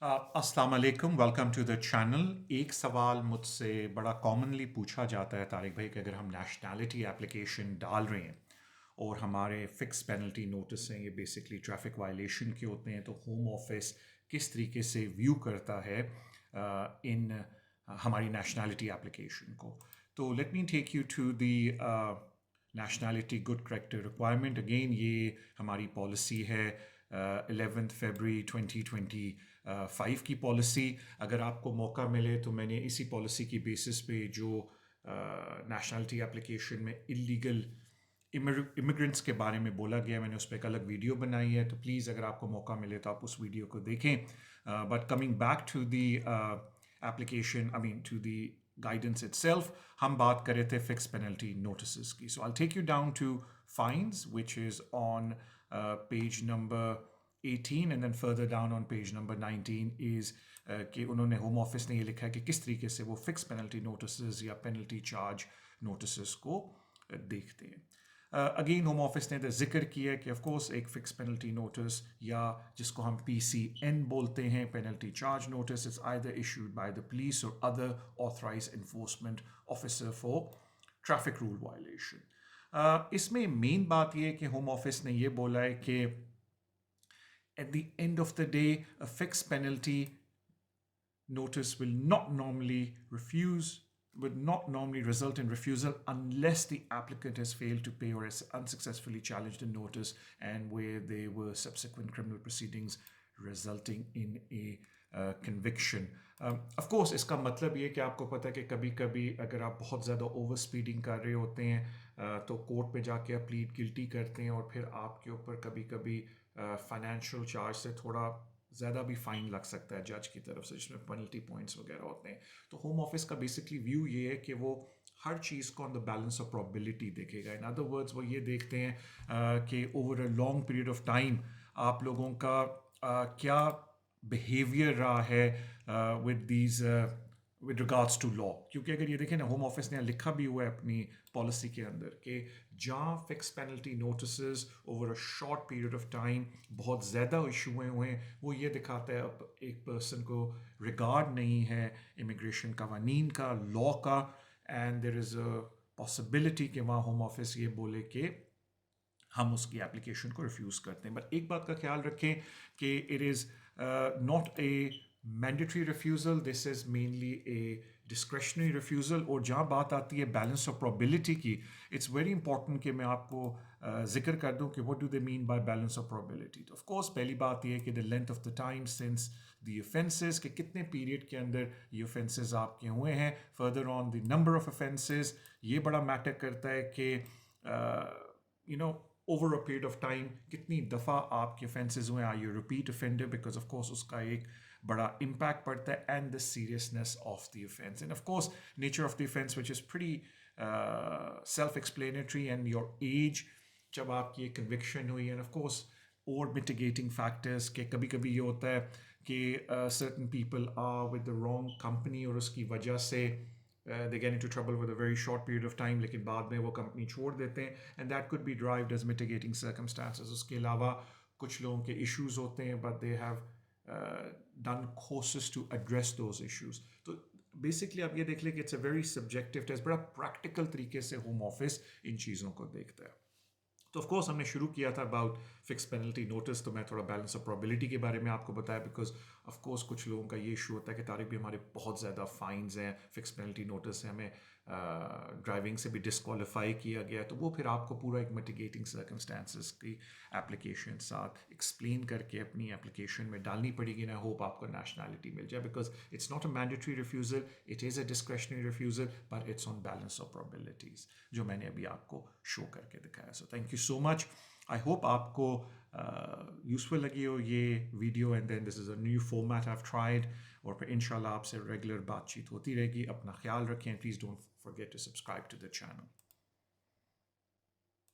अस्सलाम वालेकुम, welcome to the channel. एक सवाल मुझसे बड़ा कॉमनली पूछा जाता है तारिक भाई कि अगर हम नेशनैलिटी एप्लीकेशन डाल रहे हैं और हमारे फ़िक्स पेनल्टी नोटिस हैं, ये बेसिकली ट्रैफिक वायलेशन के होते हैं, तो होम ऑफिस किस तरीके से व्यू करता है इन हमारी नेशनैलिटी एप्लीकेशन को। तो let me take you to the nationality good character requirement. Again ये हमारी पॉलिसी है 11 फरवरी 2025 की पॉलिसी। अगर आपको मौका मिले तो मैंने इसी पॉलिसी की बेसिस पे जो नेशनैलिटी एप्लीकेशन में इलीगल इमिग्रेंट्स के बारे में बोला गया, मैंने उस पर एक अलग वीडियो बनाई है, तो प्लीज़ अगर आपको मौका मिले तो आप उस वीडियो को देखें। But coming back to the application, I mean to the guidance itself, हम बात कर रहे थे fixed penalty notices की. So I'll take you down to fines, which is on page number 18, and then further down on page number 19 is कि उन्होंने home office ने ये लिखा है कि किस तरीके से वो फिक्स पेनल्टी नोटिस या पेनल्टी चार्ज नोटिस को देखते हैं। अगेन होम ऑफिस ने जिक्र किया कि ऑफ कोर्स एक फिक्स पेनल्टी नोटिस या जिसको हम PCN बोलते हैं, penalty charge notice, is either issued by the police और other authorized enforcement officer for traffic rule violation. इसमें मेन बात यह है कि होम ऑफिस ने यह बोला है कि at the end of the day a fixed penalty notice would not normally result in refusal unless the applicant has failed to pay or has unsuccessfully challenged a notice and where there were subsequent criminal proceedings resulting in a conviction. Of course इसका मतलब ये कि आपको पता है कि कभी कभी अगर आप बहुत ज़्यादा ओवर स्पीडिंग कर रहे होते हैं तो कोर्ट में जाके आप प्लीड गिल्टी करते हैं और फिर आपके ऊपर कभी कभी फाइनेंशियल चार्ज से थोड़ा ज़्यादा भी फ़ाइन लग सकता है जज की तरफ से, जिसमें पेनल्टी पॉइंट्स वगैरह होते हैं। तो होम ऑफिस का बेसिकली व्यू ये है कि वो हर चीज़ को on the balance of probability देखेगा। इन अदर वर्ड्स वो ये देखते हैं कि over a long period of time आप लोगों का क्या बिहेवियर रहा है with these with regards to law. क्योंकि अगर ये देखें ना, होम ऑफिस ने लिखा भी हुआ है अपनी पॉलिसी के अंदर कि जहाँ fix penalty notice over a short period of time बहुत ज़्यादा इशू हुए हैं, वो ये दिखाता है अब एक पर्सन को रिगार्ड नहीं है इमिग्रेशन कवानीन का, लॉ का, and there is a possibility कि वहाँ होम ऑफिस ये बोले कि हम उसकी एप्लीकेशन को रिफ्यूज़ करते हैं। बट एक बात का ख्याल रखें कि it is not a mandatory refusal, this is mainly A discretionary refusal. और जहाँ बात आती है बैलेंस ऑफ प्रोबेबिलिटी की, इट्स वेरी इंपॉर्टेंट कि मैं आपको जिक्र कर दूं कि what do they mean by balance of probability. तो ऑफ कोर्स पहली बात यह है कि the length of the time since the offences, कि कितने पीरियड के अंदर ये ऑफेंसेस आपके हुए हैं। Further on the number of offences, ये बड़ा मैटर करता है कि you know over a period of time कितनी दफ़ा आपके ऑफेंसेस हुए, are you repeat offender, because of course उसका एक बड़ा इम्पैक्ट पड़ता है, and the seriousness of the offence, and of course nature of the offence which is pretty self explanatory, and your age जब आपकी एक कन्विक्शन हुई, एंड ऑफ कोर्स और मिटिगेटिंग फैक्टर्स के कभी कभी ये होता है कि certain people are with the wrong company और उसकी वजह से they get into trouble with a very short period of time, लेकिन बाद में वो कंपनी छोड़ देते हैं, and that could be derived as mitigating circumstances. उसके अलावा कुछ लोगों के issues होते हैं but they have done courses to address those issues. तो बेसिकली आप ये देख लें कि it's a very subjective test, बड़ा प्रैक्टिकल तरीके से होम ऑफिस इन चीज़ों को देखता है। तो ऑफ कोर्स हमने शुरू किया था अबाउट फिक्स पेनल्टी नोटिस, तो मैं थोड़ा बैलेंस ऑफ प्रोबेबिलिटी के बारे में आपको बताया, बिकॉज ऑफ कोर्स कुछ लोगों का ये इशू होता है कि तारीख भी हमारे बहुत ज़्यादा फाइन्स हैं, फिक्स पेनल्टी नोटिस है, हमें ड्राइविंग से भी डिस्क्वालीफाई किया गया, तो वो फिर आपको पूरा एक मिटिगेटिंग सर्कमस्टांसिस की एप्लीकेशन साथ एक्सप्लेन करके अपनी एप्लीकेशन में डालनी पड़ेगी। ना होप आपको नेशनैलिटी मिल जाए, because it's not a mandatory refusal, it is a discretionary refusal, but it's on balance of probabilities, जो मैंने अभी आपको शो करके दिखाया। So thank you so much. I hope आपको यूज़फुल लगी हो ये video, and then this is a new format I have tried, और फिर इंशाल्लाह आपसे रेगुलर बातचीत होती रहेगी। अपना ख्याल रखें, please don't forget to subscribe to the channel.